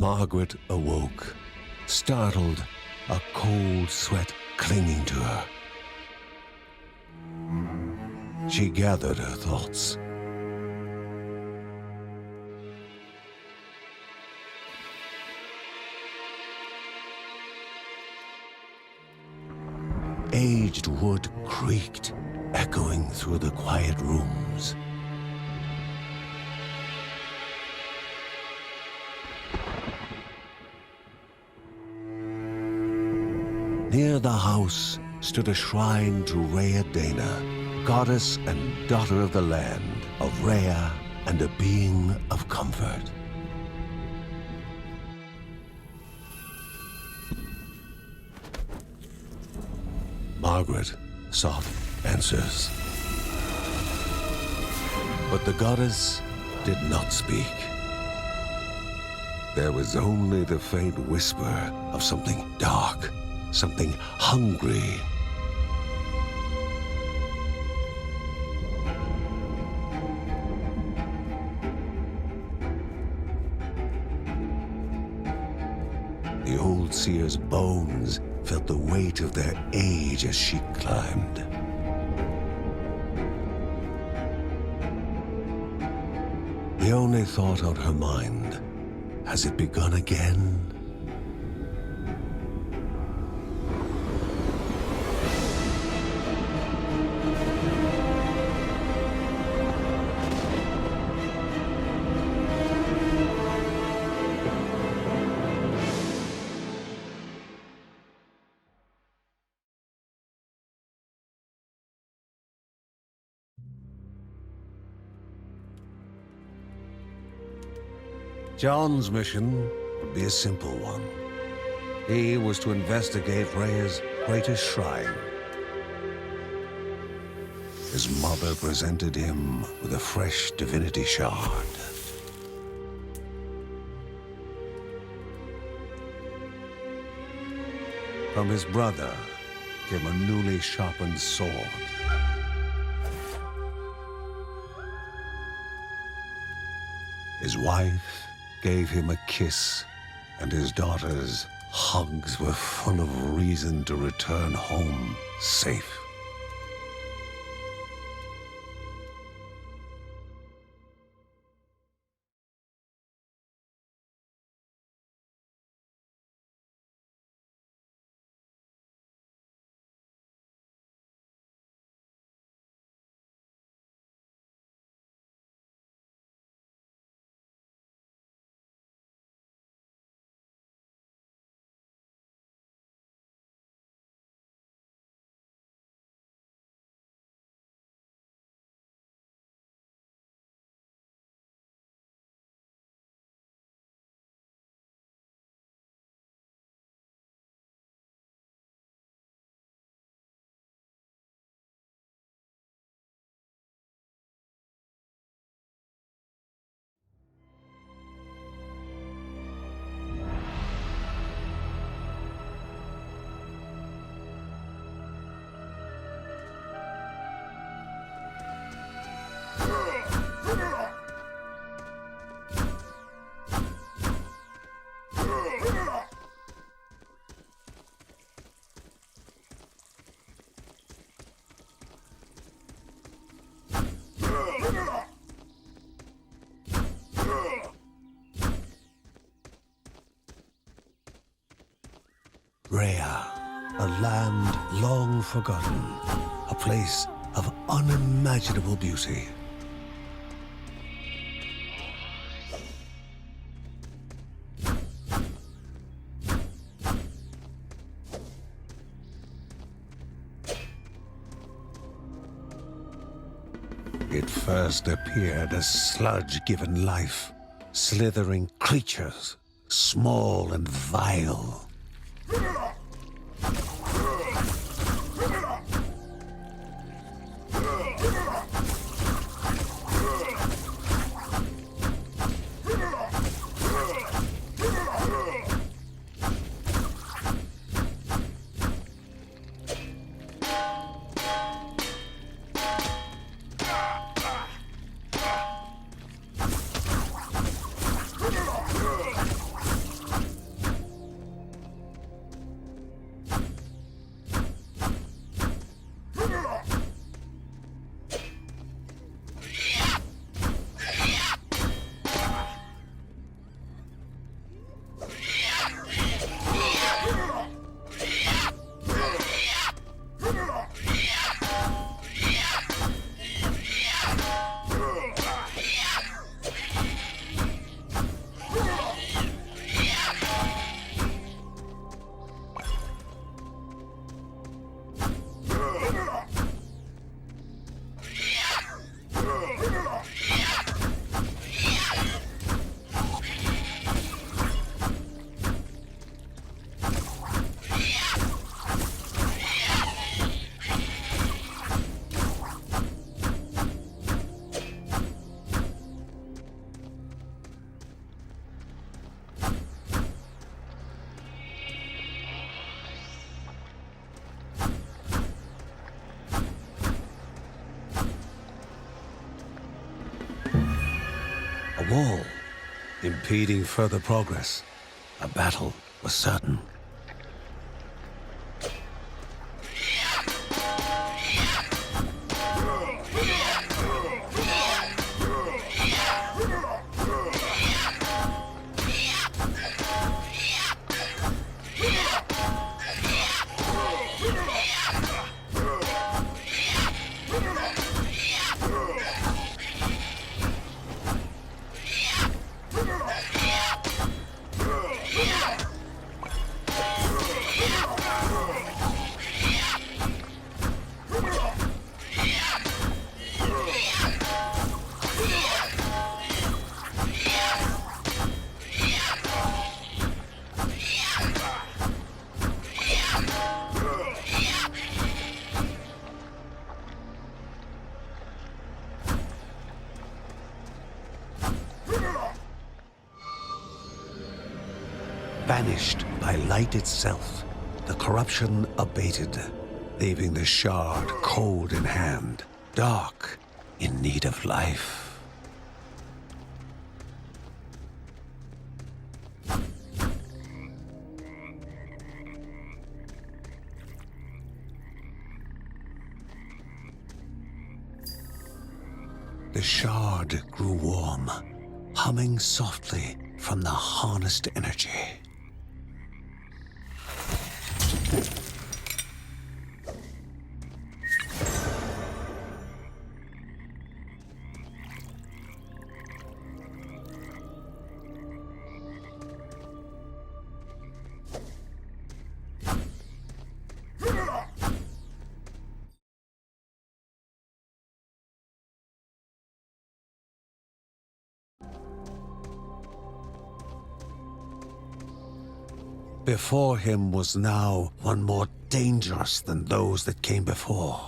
Margaret awoke, startled, a cold sweat clinging to her. She gathered her thoughts. Aged wood creaked, echoing through the quiet rooms. Near the house stood a shrine to Rhea Dana, goddess and daughter of the land, of Rhea and a being of comfort. Margaret sought answers. But the goddess did not speak. There was only the faint whisper of something dark, something hungry. The old seer's bones felt the weight of their age as she climbed. The only thought on her mind, has it begun again? John's mission would be a simple one. He was to investigate Rhea's greatest shrine. His mother presented him with a fresh divinity shard. From his brother came a newly sharpened sword. His wife gave him a kiss, and his daughter's hugs were full of reason to return home safe. Rhea, a land long forgotten, a place of unimaginable beauty. It first appeared as sludge given life, slithering creatures, small and vile. wall, impeding further progress. A battle was certain. Vanished by light itself, the corruption abated, leaving the shard cold in hand, dark, in need of life. The shard grew warm, humming softly from the harnessed energy. Before him was now one more dangerous than those that came before.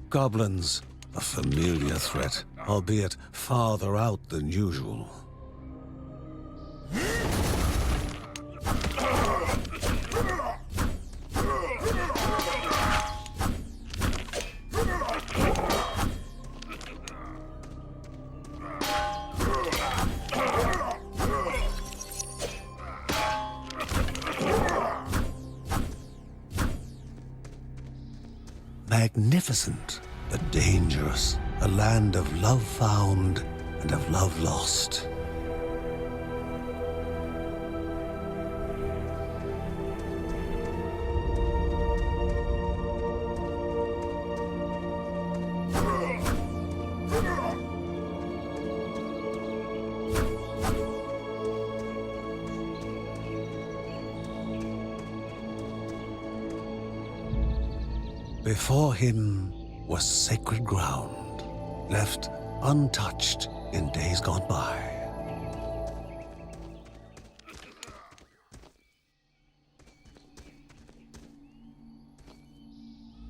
Goblins, a familiar threat, albeit farther out than usual. Magnificent, but dangerous. A land of love found and of love lost. Before him was sacred ground, left untouched in days gone by.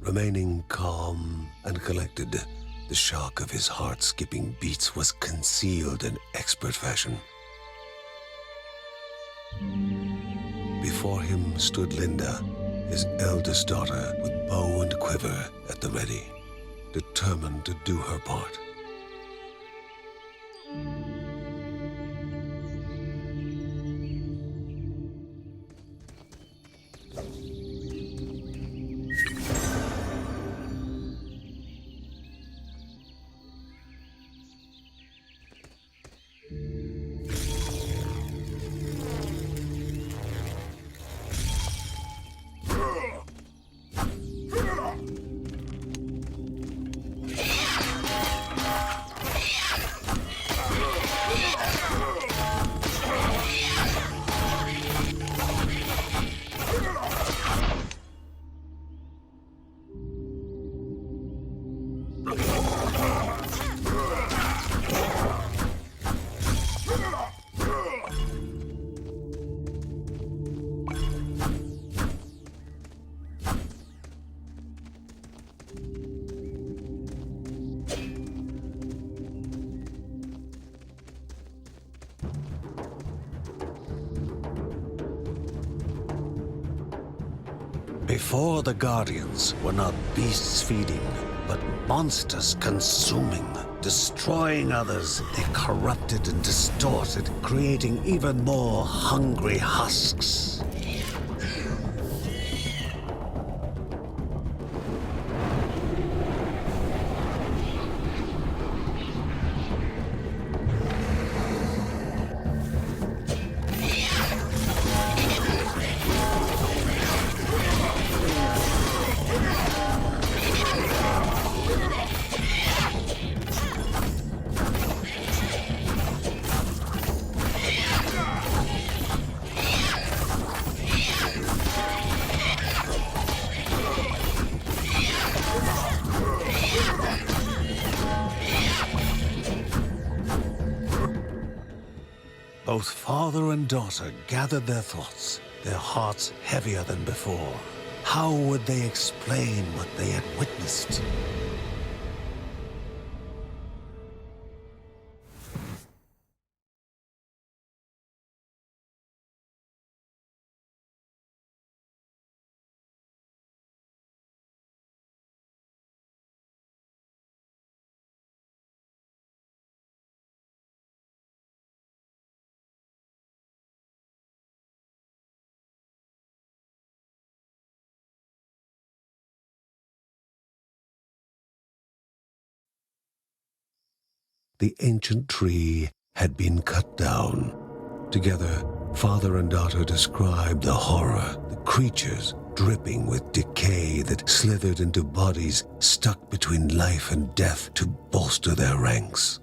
Remaining calm and collected, the shock of his heart-skipping beats was concealed in expert fashion. Before him stood Linda, his eldest daughter, with bow and quiver at the ready, determined to do her part. Before the Guardians were not beasts feeding, but monsters consuming, destroying others. They corrupted and distorted, creating even more hungry husks. Both father and daughter gathered their thoughts, their hearts heavier than before. How would they explain what they had witnessed? The ancient tree had been cut down. Together, father and daughter described the horror, the creatures dripping with decay that slithered into bodies stuck between life and death to bolster their ranks.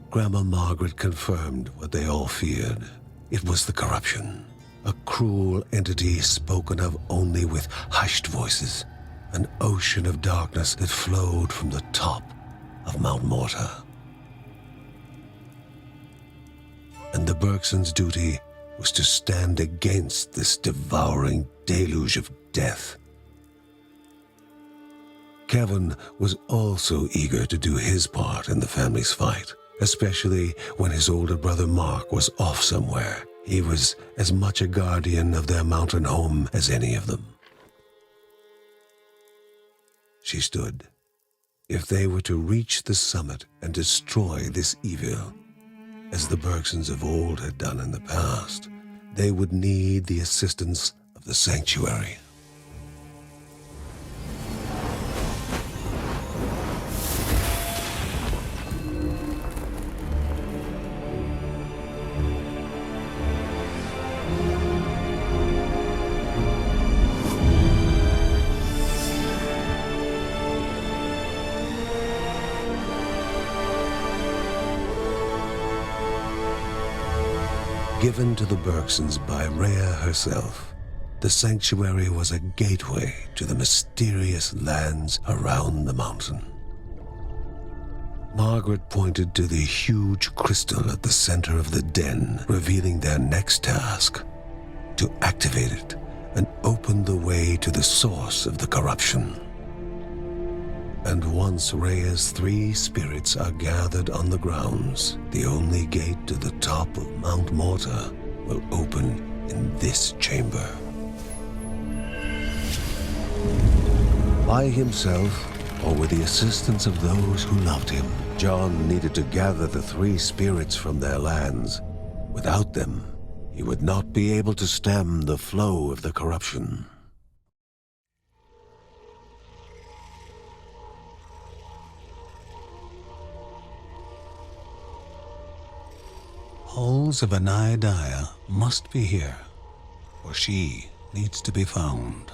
Grandma Margaret confirmed what they all feared. It was the corruption, a cruel entity spoken of only with hushed voices, an ocean of darkness that flowed from the top of Mount Morta. And the Bergsons' duty was to stand against this devouring deluge of death. Kevin was also eager to do his part in the family's fight, especially when his older brother Mark was off somewhere. He was as much a guardian of their mountain home as any of them. She stood. If they were to reach the summit and destroy this evil, as the Bergsons of old had done in the past, they would need the assistance of the sanctuary. Given to the Bergsons by Rhea herself, the sanctuary was a gateway to the mysterious lands around the mountain. Margaret pointed to the huge crystal at the center of the den, revealing their next task: to activate it and open the way to the source of the corruption. And once Rhea's 3 spirits are gathered on the grounds, the only gate to the top of Mount Morta will open in this chamber. By himself, or with the assistance of those who loved him, John needed to gather the 3 spirits from their lands. Without them, he would not be able to stem the flow of the corruption. Halls of Anaidiah must be here, for she needs to be found.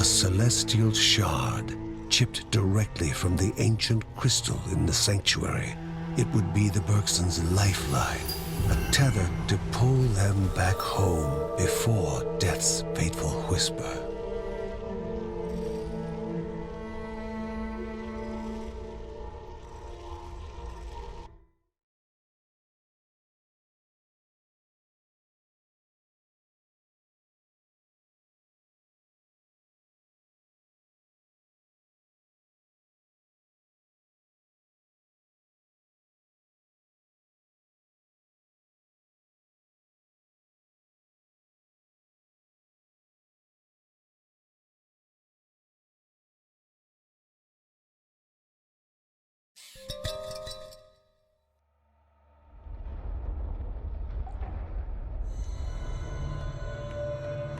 a celestial shard chipped directly from the ancient crystal in the sanctuary. It would be the Bergsons' lifeline, a tether to pull them back home before death's fateful whisper.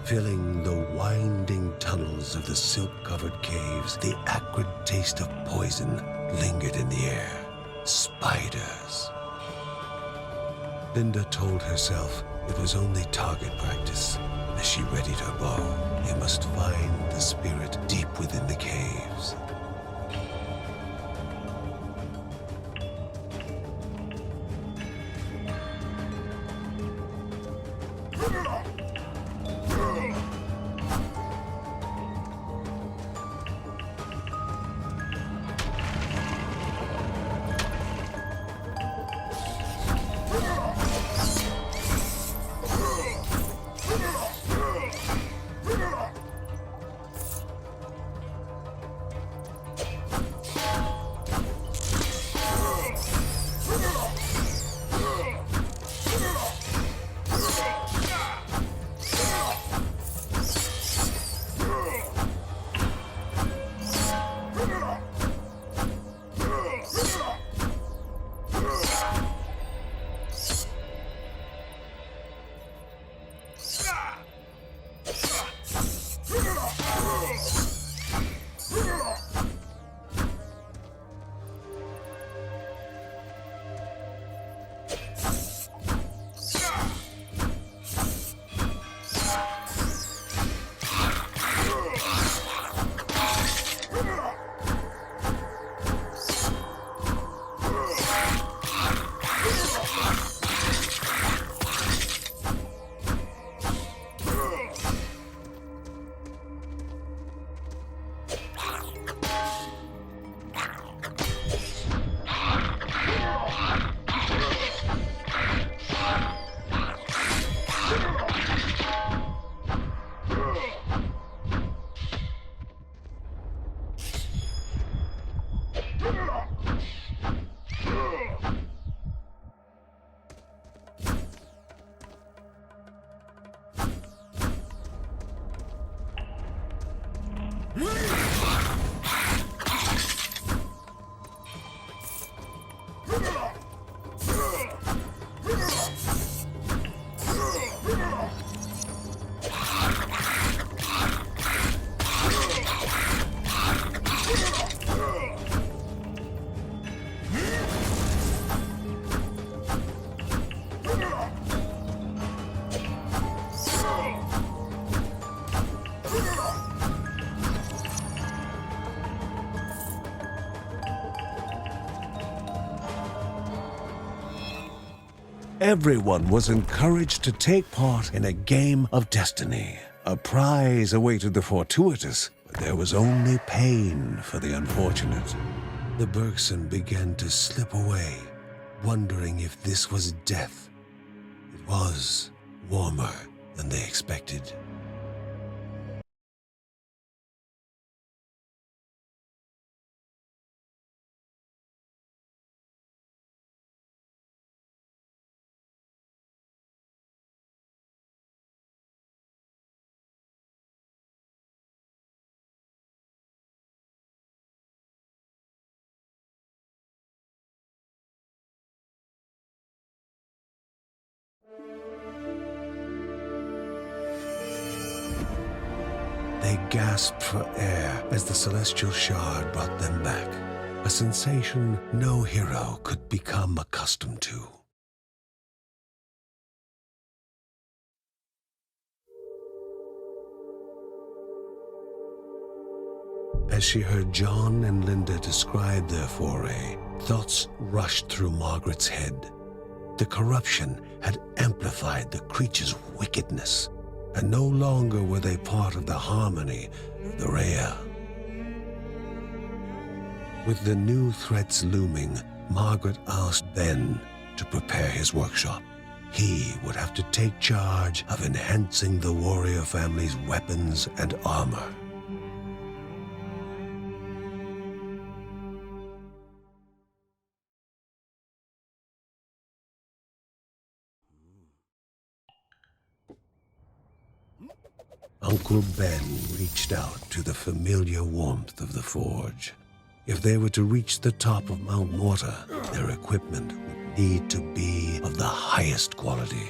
Filling the winding tunnels of the silk-covered caves, the acrid taste of poison lingered in the air. Spiders. Linda told herself it was only target practice. As she readied her bow, they must find the spirit deep within the caves. Everyone was encouraged to take part in a game of destiny. A prize awaited the fortuitous, but there was only pain for the unfortunate. The Bergson began to slip away, wondering if this was death. It was warmer than they expected. They gasped for air as the celestial shard brought them back, a sensation no hero could become accustomed to. As she heard John and Linda describe their foray, thoughts rushed through Margaret's head. The corruption had amplified the creature's wickedness, and no longer were they part of the harmony of the Rhea. With the new threats looming, Margaret asked Ben to prepare his workshop. He would have to take charge of enhancing the warrior family's weapons and armor. Uncle Ben reached out to the familiar warmth of the forge. If they were to reach the top of Mount Morta, their equipment would need to be of the highest quality.